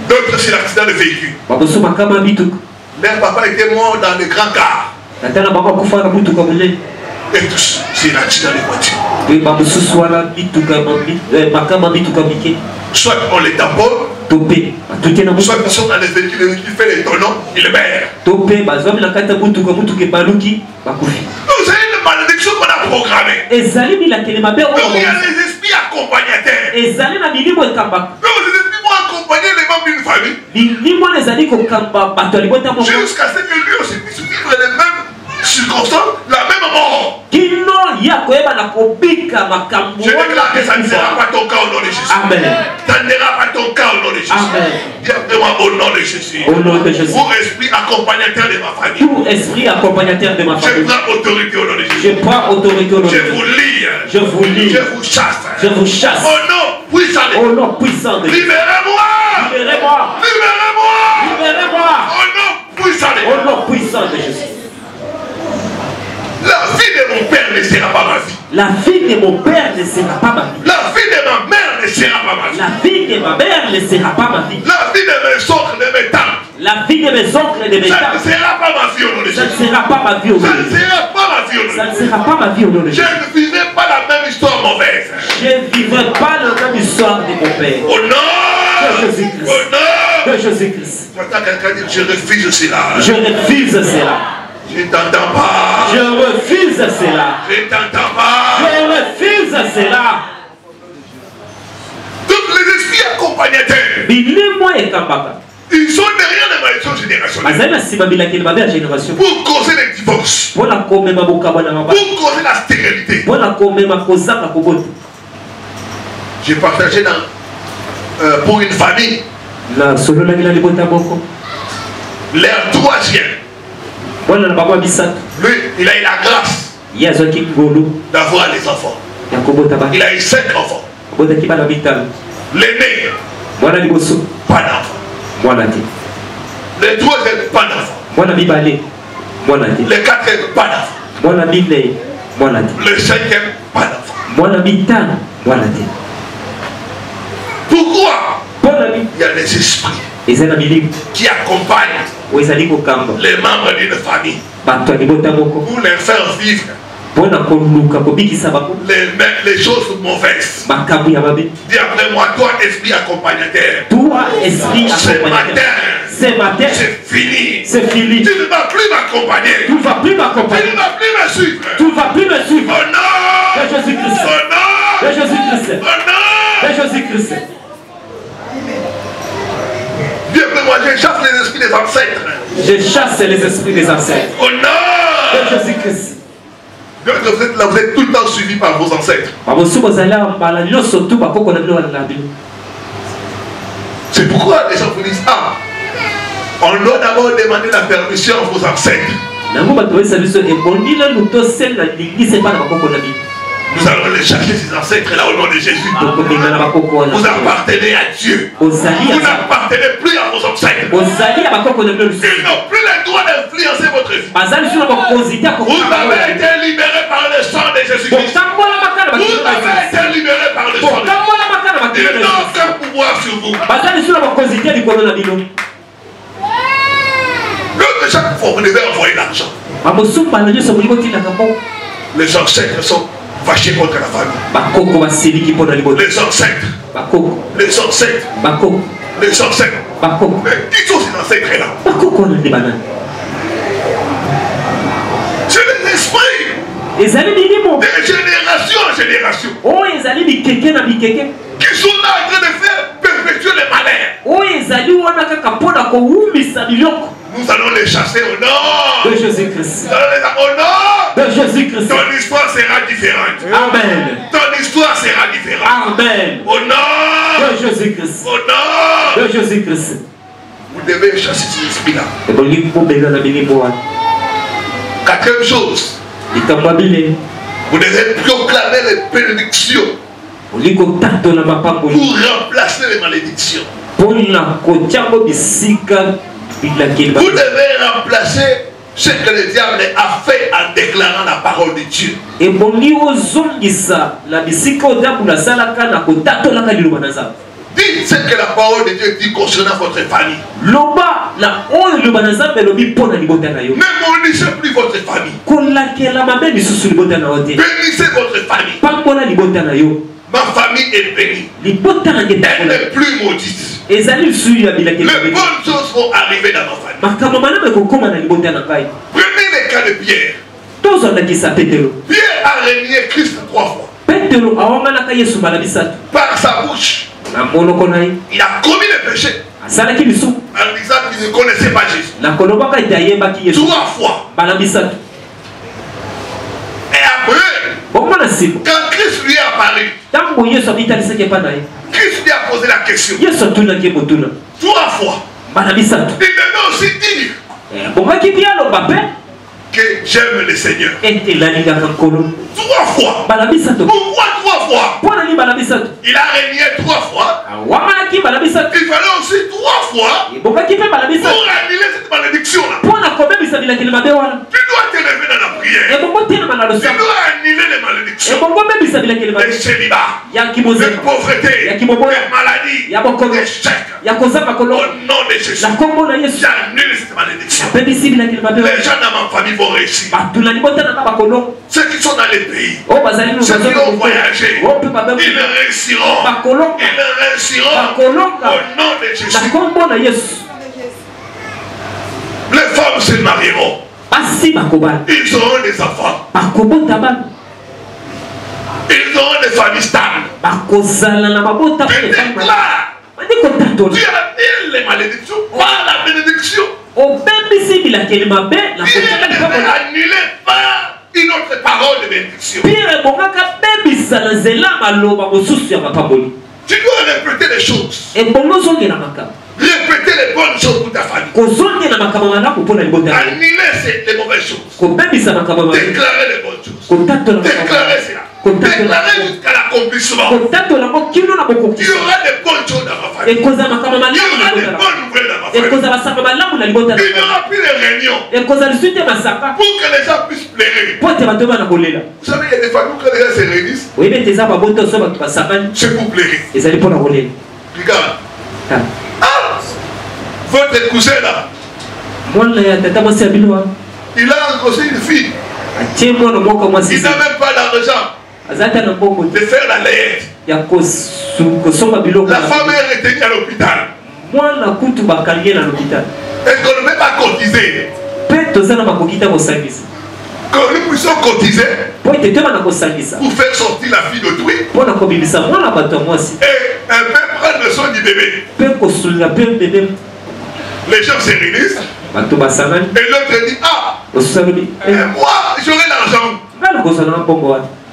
D'autres c'est l'accident de véhicule. baboso makama ya bituka. Leur papa était mort dans le grand car. natana bango akufa na butuka monene. Et tous, c'est l'accident de voiture. pe bamosusu wana bituka makama ya bituka mike. Soit on les tamponne, to mpe batuki na soit ils sont dans les véhicules qui fait les tonneaux, ils meurent. to mpe bazwami na kati ya butuka ebaluki bakufi. Donc c'est une malédiction qu'on a programmée. ezali milakeli mabe Donc il y a oyo les esprits accompagnateurs. ezali na milimo ekambaka. Donc les esprits vont accompagner les membres d'une famille milimo wana ezali kokamba bato ya libota moko jusqu'à ce que lui aussi puisse vivre les mêmes circonstances, la même mort. kino ya koyeba na kobika makambo Je déclare que ça ne sera pas ton cas au nom de Jésus. Amen. Ça ne sera pas ton cas au nom de Jésus. Amen. Dis après moi au nom de Jésus. Au nom de Jésus. Vous esprit accompagnateur de ma famille. Tout esprit accompagnateur de ma Je famille. prends autorité au nom de Jésus. Je prends autorité au nom de Je Jésus. vous lis. Je vous lis. Je vous chasse. Je vous chasse. Au nom puissant de Au nom puissant de Jésus. Libérez-moi. Libérez-moi. Libérez-moi. Libérez-moi. Au nom puissant de Au nom puissant de Jésus. La vie de mon père ne sera pas ma vie. La vie de mon père ne sera pas ma vie. La vie de ma mère ne sera pas ma vie. La vie de ma mère ne sera pas ma vie. La vie de mes oncles, de mes tantes. La vie de mes oncles et de mes Ça ne tantes. sera pas ma vie au nom de Ça Jésus. ne sera pas ma vie au nom Ça de ne Jésus. sera pas ma vie au nom de Ça ne Jésus. sera pas ma vie au nom de Je Jésus. ne vivrai pas la même histoire mauvaise. Je ne vivrai pas la même histoire de mon père. Au nom De Jésus-Christ. Au nom De Jésus-Christ. J'entends quelqu'un dire je refuse cela. Je refuse cela. Je ne t'entends pas. Je refuse cela. Je ne t'entends pas. Je refuse cela. Tous les esprits accompagnateurs, Bilimo ekambaka. ils sont derrière les malédictions générationnelles. Bazali na sima bilakeli mabe ya génération. Pour causer les divorces. Mpona komema bokaba na mabala. Pour causer la stérilité. Mpona komema kozanga kobota. J'ai partagé pour une famille Na sololaki na libota moko. leur troisième. Mwana na bango ya misato. Lui, il a eu la grâce Ye azwaki ngolu d'avoir les enfants. ya kobota bana. Il a eu 5 enfants. Abotaki bana mitano. L'aîné, Mwana liboso pas d'enfant. mwana te. Le troisième, pas d'enfant. Mwana mibale mwana te. Le quatrième, pas d'enfant. Mwana minei mwana te. Le cinquième, pas d'enfant. Mwana mitano mwana te. Pourquoi? Mpona Il y a des esprits eza na milimo qui accompagnent oyo ezali kokamba les membres d'une famille bato ya libota moko pour les faire vivre mpona koluka kobikisa bango les choses mauvaises. makambo ya mabe. Dis après moi, toi, esprit accompagnateur, Toi, esprit ce accompagnateur, matin, ce matin, c'est fini. c'est fini. Tu ne vas plus m'accompagner. Tu ne vas plus Tu m'accompagner. ne vas plus me suivre. Tu ne vas plus me suivre. Au nom De Jésus-Christ. Au nom De Jésus-Christ. Au nom De Jésus-Christ. Dis après moi, je chasse les esprits des ancêtres. Je chasse les esprits des ancêtres. Au nom De Jésus-Christ. Donc vous êtes là, vous êtes tout le temps suivi par vos ancêtres. C'est pourquoi les gens vous disent, ah, on doit d'abord demander la permission à vos ancêtres. Nous allons les chercher, ces ancêtres là au nom de Jésus. Vous appartenez à Dieu. Vous n'appartenez plus à vos ancêtres. Ils n'ont plus le droit d'influencer votre vie. Vous avez été libérés par le sang de Jésus-Christ. Vous avez été libérés par le sang de Jésus-Christ. Ils n'ont aucun pouvoir sur vous. Donc chaque fois vous devez envoyer l'argent. Les ancêtres sont fâchés contre la famille. Les ancêtres. Les ancêtres. Les ancêtres. Mais qui sont ces ancêtres là? C'est les esprits. De génération en génération. Qui sont là en train de faire perpétuer les malheurs. Nous allons les chasser au nom de Jésus-Christ. Au nom de Jésus-Christ. Ton histoire sera différente. Amen. Ton histoire sera différente. Amen. Au nom de Jésus-Christ. Au nom de Jésus-Christ. Vous devez chasser ces esprits-là. Quatrième chose. Vous devez proclamer les bénédictions pour remplacer les malédictions. Vous devez remplacer ce que le diable a fait en déclarant la parole de Dieu. Dites ce que la parole de Dieu dit concernant votre famille. Ne maudissez plus votre famille. Bénissez votre famille. Ma famille est bénie. Elle n'est plus maudite. Les bonnes choses vont arriver dans ma famille. Prenez le cas de Pierre. Pierre a renié Christ 3 fois. Par sa bouche, il a commis le péché en disant qu'il ne connaissait pas Jésus. 3 fois. Et après, quand Christ lui est apparu, Christ lui a posé la question 3 fois. Il devait aussi dire que j'aime le Seigneur. 3 fois. Pourquoi 3 fois? Il a régné 3 fois. Il fallait aussi 3 fois pour annuler cette malédiction-là. Tu dois te lever dans la prière. Tu dois annuler les malédictions. Les célibats, les pauvretés, les maladies, les chèques. Au nom de Jésus, j'annule cette malédiction. Les gens dans ma famille vont réussir. Ceux qui sont dans les pays, ceux qui ont voyagé, ils réussiront. Ils réussiront au nom de Jésus. Les femmes se marieront. Ils auront des enfants. Ils auront des familles stables. Tu annules les malédictions par la bénédiction. Pierre devait annuler par une autre parole de bénédiction. Tu dois répéter les choses. Répéter les bonnes choses pour ta famille. Annuler les mauvaises choses. Déclarer les bonnes choses. Déclarer cela. Déclarer jusqu'à l'accomplissement. Il y aura des bonnes choses dans ma famille. Il y aura des bonnes nouvelles dans ma famille. Il n'y aura plus de réunions pour que les gens puissent pleurer. Vous savez, il y a des familles quand les gens se réunissent, c'est pour pleurer. Regarde. Votre cousin là, il a aussi une fille. Il n'a même pas d'argent de faire la layette. La femme est retenue à l'hôpital. Est-ce qu'on ne peut pas cotiser? Que nous puissions cotiser pour faire sortir la fille d'autrui. Et un peu prendre le soin du bébé. Les gens se réunissent. Et l'autre dit, ah, moi j'aurai l'argent.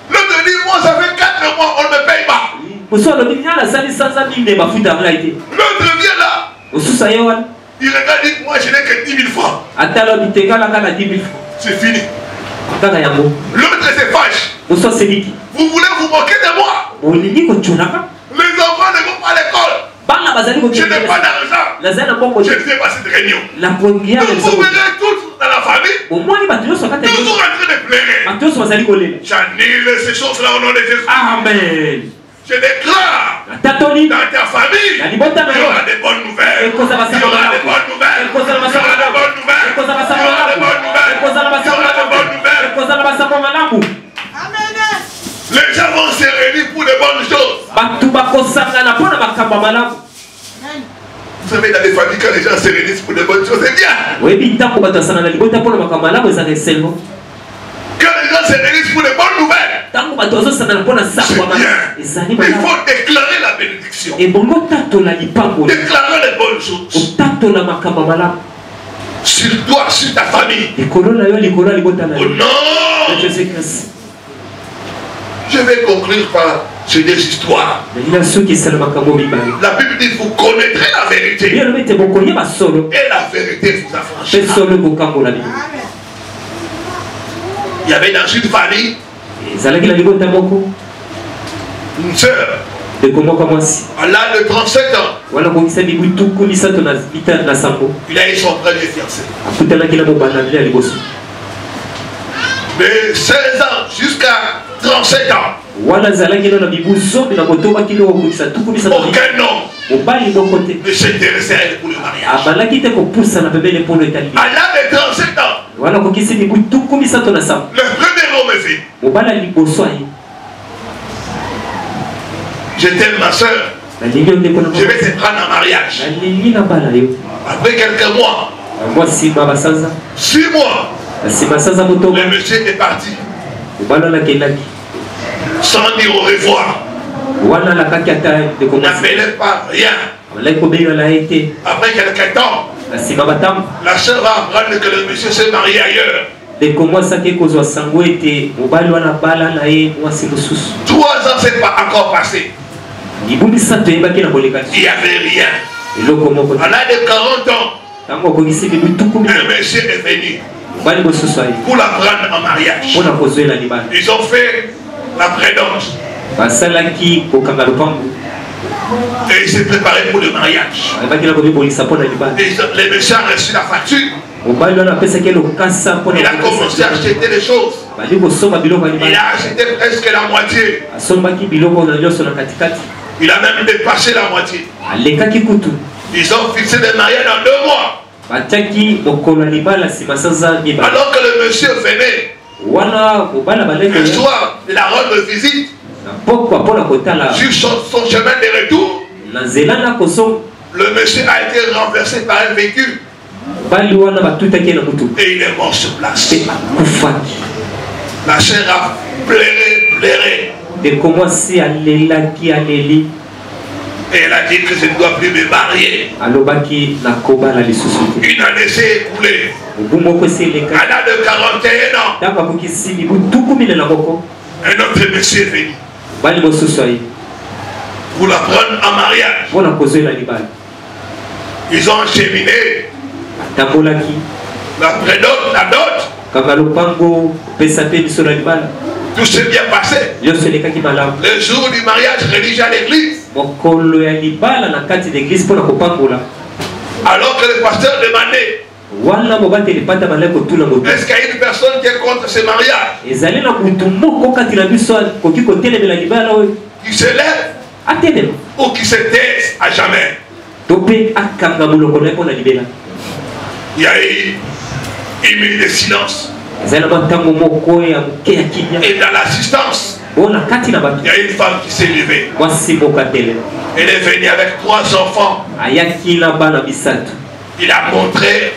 L'autre dit, moi ça fait 4 mois, on ne me paye pas. L'autre vient là. Il regarde, dit, moi je n'ai que 10 000 francs. C'est fini. L'autre se fâche. Vous voulez vous moquer de moi? Les enfants ne vont pas à l'école. Je n'ai pas d'argent. Je ne fais pas cette réunion. Nous vous verrez tous dans la famille. Toujours en train de pleurer. J'annule ces choses-là au nom de Jésus. Amen. Je déclare dans ta famille, il y aura des bonnes nouvelles. Il y aura des bonnes nouvelles. Il y aura des bonnes nouvelles. Il y aura des bonnes nouvelles. Les gens vont se réunir pour de bonnes choses. Vous savez, dans les familles, quand les gens se réunissent pour de bonnes choses, c'est bien. Quand les gens se réunissent pour de bonnes nouvelles, c'est bien. Il faut déclarer la bénédiction. Déclarer les bonnes choses. Sur toi, sur ta famille. Au nom de Jésus-Christ. Je vais conclure par ces 2 histoires. La Bible dit, vous connaîtrez la vérité. Et la vérité vous affranchira. Il y avait dans une famille ezalaki na libota moko une sœur. de komoko mwasi À l'âge de 37 ans, wana kokisa mibu tuku misato na vita na sango il a eu son premier fiancé. akutanaki na mobanda ya liboso De 16 ans jusqu'à 37 ans, wana azalaki na mibu zomi na botobaki loko kokisa tuku misato aucun homme mobali moko te ne s'intéressait à elle pour le mariage. abalaki te kopusa na pembeni mpo etali À l'âge de 37 ans, wana kokisi mibu tuku misato na sango le premier homme est venu. mobali ya liboso aye Je t'aime ma soeur, nalingi yo ndeko na je vais te prendre en mariage. nalingi na bala yo Après quelques mois, mwa nsima basanza 6 mois, na nsima sanza motoba le monsieur est parti mobali wana akendaki sans dire au revoir. wana alakaki ata ndeko Il mwasi n'appelait pas rien. abalaki kobengana ye te Après quelques temps, na nsima batambo la soeur va apprendre que le monsieur s'est marié ailleurs. ndeko mwasi ake kozwa sango ete mobali wana bala na ye mwasi mosusu 3 ans, c'est pas encore passé. mibu misato eyebaki na koleka Il n'y avait rien. eloko moko À l'âge de 40 ans, ntango akokisi mibu tuku un monsieur est venu mobali mosusu aye pour la prendre en mariage. mpona kozwela libala Ils ont fait la prédence basalaki kokanga lopango et ils s'est préparé pour le mariage. ayebaki na komibolisa mpona libala Les messieurs ont reçu la facture. mobali wana apesaki lokasa mpona Il a commencé à acheter des choses. bali kosomba biloko ya Il libala a acheté presque la moitié. asombaki biloko na nyonso na katikati Il a même dépassé la moitié. alekaki kutu Ils ont fixé des mariages dans 2 mois. batiaki mokolo ya libala nsima sanza mibale Alors que le monsieur venait wana mobala le baleki soir de la rendre visite na pokwa mpona kotala sur son chemin de retour, na nzela na koso le monsieur a été renversé par un véhicule mobali wana batutaki ye na mutu et il est mort sur place. mpe akufaki La chair a pleuré. ndeko mwasi alelaki aleli Et elle a dit que je ne dois plus me marier. alobaki nakobala lisusu te Une année s'est écoulée. mobu moko esi eleka À l'âge de 41 ans, ntango akokisi mibu tuku minene moko un autre monsieur est venu mobali mosusu aye pour la prendre en mariage. mpona kozwela libala Ils ont cheminé atambolaki la prédote, la dot. kanga lopango kopesa mpe biso na libala Tout s'est bien passé. nyonso elekaki malamu Le jour du mariage religieux à l'église, mokolo ya libala na kati na eglise mpona kopangola alors que le pasteur demandait, wana mobateli pata balai kotuna moto est-ce qu'il y a une personne qui est contre ce mariage, ezali na mutu moko kati na biso akoki kotelemela libala oyo qui se lève atelema ou qui se taise à jamais? to mpe akanga moloko na ye mpona libela Il y a eu une minute de silence. ezali na matango moko ya moke ya kimia Et dans l'assistance, mpona kati na bato il y a une femme qui s'est levée. mwasi moko atelema Elle est venue avec 3 enfants. ayaki na bana misato Il a montré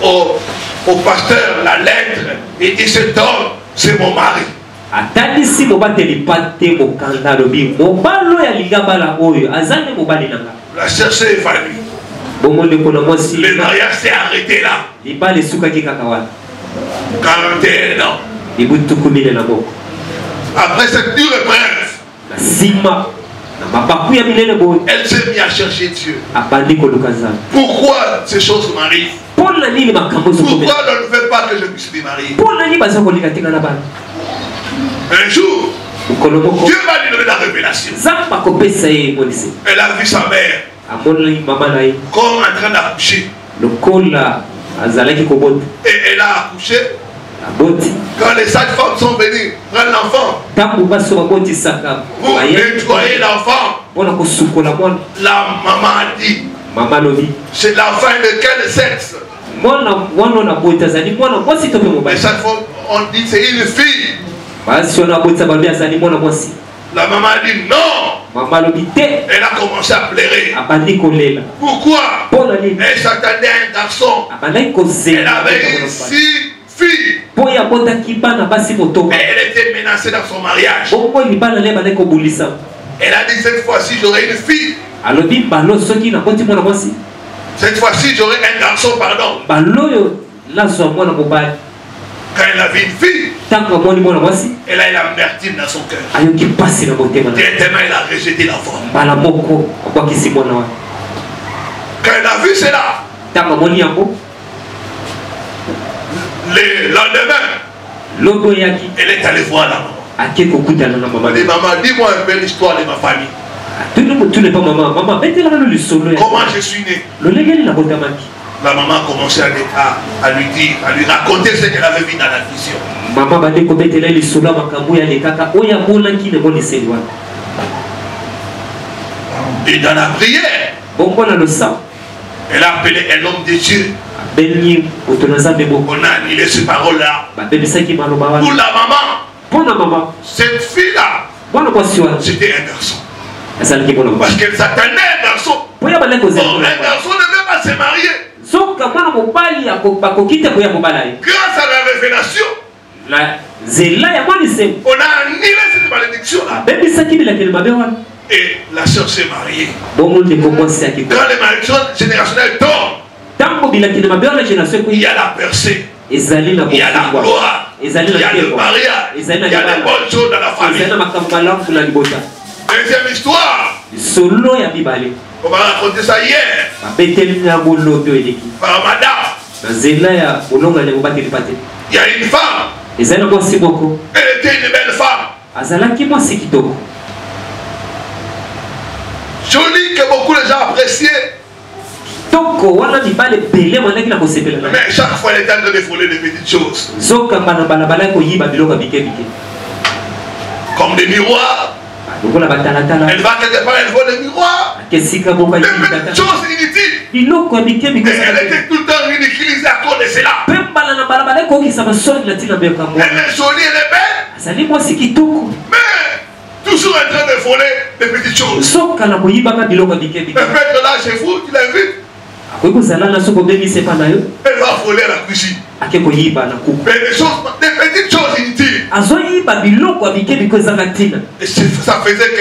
au pasteur la lettre. Il dit, cet homme, c'est mon mari. atandisi mobateli pate mokanda alobi mobali oyo alinga bala oyo aza nde mobali na nga La sœur s'est évanouie. bongo ndeko na mwasi Le mariage s'est arrêté là. libala esukaki kaka wana 41 ans. mibu tuku minene na moko Après cette dure épreuve, na nsima na mabaku ya minene boye elle s'est mise à chercher Dieu. abandi koluka nzambe Pourquoi ces choses m'arrivent? mpona nini makambo Pourquoi ezokomela on ne veut pas que je puisse me marier? mpona nini baza kolinga te nga na bana Un jour, mokolo moko Dieu va lui donner la révélation. nzambe akopesa ye emonisi Elle a vu sa mère amoni mama na ye comme en train d'accoucher. lokola azalaki kobota Et elle a accouché. aboti Quand les sages-femmes sont venues prendre l'enfant ntango baso babotisaka pour nettoyer l'enfant, mpona kosukola mwana la maman a dit, mama alobi c'est l'enfant de quel sexe? mwana oyo aboti azali mwana mwasi to mpe Les mobali sages-femmes ont dit, c'est une fille. basi wana abotisa balobi azali mwana mwasi La maman a dit, non. mama alobi te Elle a commencé à pleurer. abandi kolela Pourquoi? mpona nini Elle s'attendait à un garçon. abandaki Elle kozela avait 6 filles. mpo ye abotaki bana basi motoba Mais elle était menacée dans son mariage. bongo libala naye bandaki kobulisa Elle a dit, cette fois-ci, j'aurai une fille. alobi balo soki naboti mwana mwasi Cette fois-ci, j'aurai un garçon, pardon. balo oyo nazwa mwana mobali Quand elle a vu une fille, ntango amoni mwana mwasi elle a eu l'amertume dans son cœur. ayoki mpasi na motema na Directement, elle a rejeté l'enfant. mbala moko abwakisi mwana wana Quand elle a vu cela, ntango amoni yango le lendemain, Elle est allée voir la maman. Elle dit, maman, dis-moi un peu l'histoire de ma famille. Comment je suis né? La maman a commencé à lui dire, à lui raconter ce qu'elle avait vu dans la vision. Et dans la prière, elle a appelé un homme de Dieu. On a annulé ces paroles-là. Pour la maman, cette fille-là, c'était un garçon. Parce qu'elle s'attendait à un garçon. Un garçon ne veut pas se marier. Grâce à la révélation, on a annulé cette malédiction-là. Et la soeur s'est mariée. Quand les malédictions générationnelles tombent, il y a la percée, il y a la gloire, il y a le mariage, il y a les bonnes choses dans la famille. Deuxième histoire, on va raconter ça hier. Par madame, il y a une femme, elle était une belle femme. Jolie que beaucoup de gens appréciaient. Mais chaque fois elle est en train de voler des petites choses. Comme des miroirs. Elle va quelque part, elle vole des miroirs. Des petites choses inutiles. Et elle était tout le temps ridiculisée à cause de cela. Elle est jolie, elle est belle. Mais toujours en train de voler des petites choses. Peut-être là chez vous, tu l'invites. Elle va voler à la cuisine. Mais des petites choses inutiles. Et ça faisait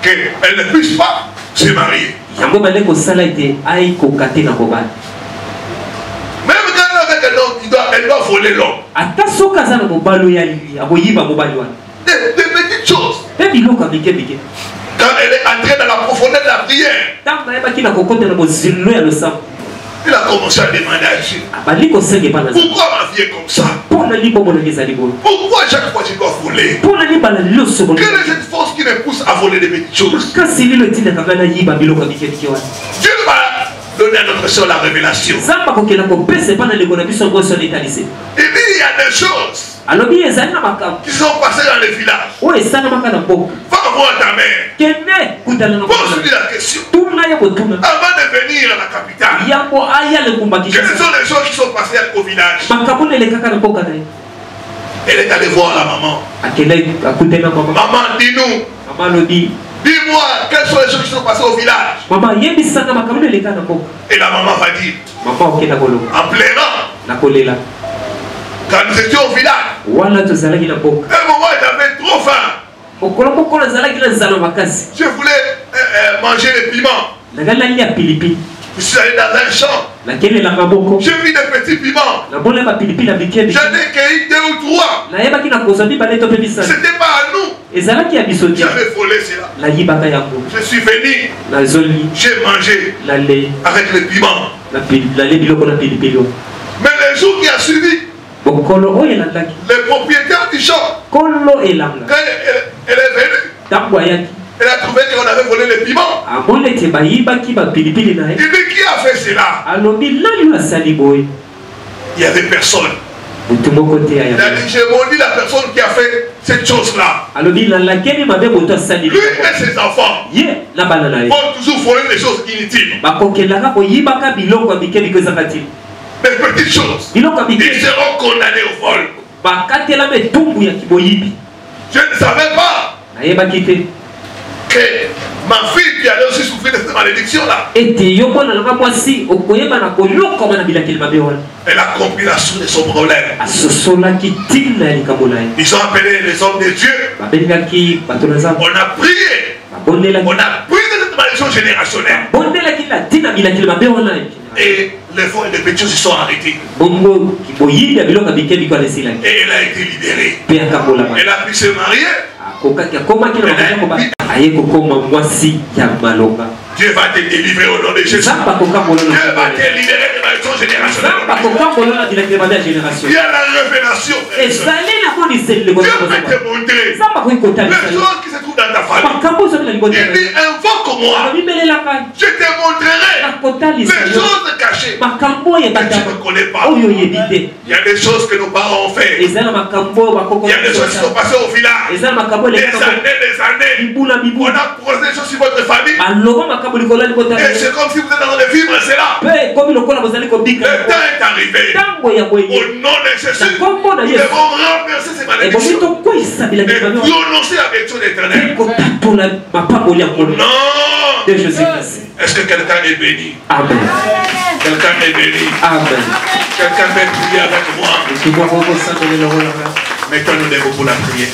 qu'elle ne puisse pas se marier. Même quand elle est avec un homme, elle doit voler l'homme. Des petites choses. Quand elle est entrée dans la profondeur de la prière, il a commencé à demander à Dieu, pourquoi ma vie est comme ça? Pourquoi chaque fois je dois voler? Quelle est cette force qui me pousse à voler des petites choses? Dieu va donner à notre soeur la révélation. Il dit, il y a des choses qui sont passées dans les villages. Va voir ta mère. Pose-lui la question. Avant de venir à la capitale, quelles sont les choses qui sont passées au village? Elle est allée voir la maman. Maman, dis-nous. Dis-moi, quelles sont les choses qui sont passées au village? Et la maman va dire, en pleurant, quand nous étions au village, un moment j'avais trop faim. Je voulais manger les piments. Je suis allé dans un champ. J'ai vu des petits piments. J'en ai cueilli 2 ou 3. C'était pas à nous. J'avais volé cela. Je suis venu. J'ai mangé avec les piments. Mais les jours qui a suivi, le propriétaire du champ, quand elle est venue, elle a trouvé qu'on avait volé les piments. Il dit, qui a fait cela? Il n'y avait personne. Il a dit, j'ai maudit la personne qui a fait cette chose-là. Lui et ses enfants vont toujours voler des choses inutiles. Des petites choses. Ils seront condamnés au vol. Je ne savais pas que ma fille qui allait aussi souffrir de cette malédiction-là, elle a compris la source de son problème. Ils ont appelé les hommes de Dieu. On a prié. On a pris de cette malédiction générationnelle. Et les voix et les petites choses se sont arrêtées. Et elle a été libérée. Elle a pu se marier. Dieu Dieu va te délivrer au nom de Jésus. Dieu va te libérer de malédiction générationnelle. Il y a la révélation. Dieu peut te montrer les choses qui se trouvent dans ta famille. Il dit, invoque-moi. Je te montrerai les choses cachées. Mais tu ne connais pas. Il y a des choses que nos parents ont fait. Il y a des choses qui sont passées au village. Des années. On a posé des choses sur votre famille. Et c'est comme si vous êtes dans de vivre cela. Le temps est arrivé. Au nom de Jésus, nous devons renverser ces malédictions. Et prononcer la bénédiction éternelle. Au nom de Jésus-Christ. Est-ce que quelqu'un est béni? Amen. Quelqu'un est béni. Amen. Quelqu'un peut prier avec moi. Mettons-nous debout pour la prière.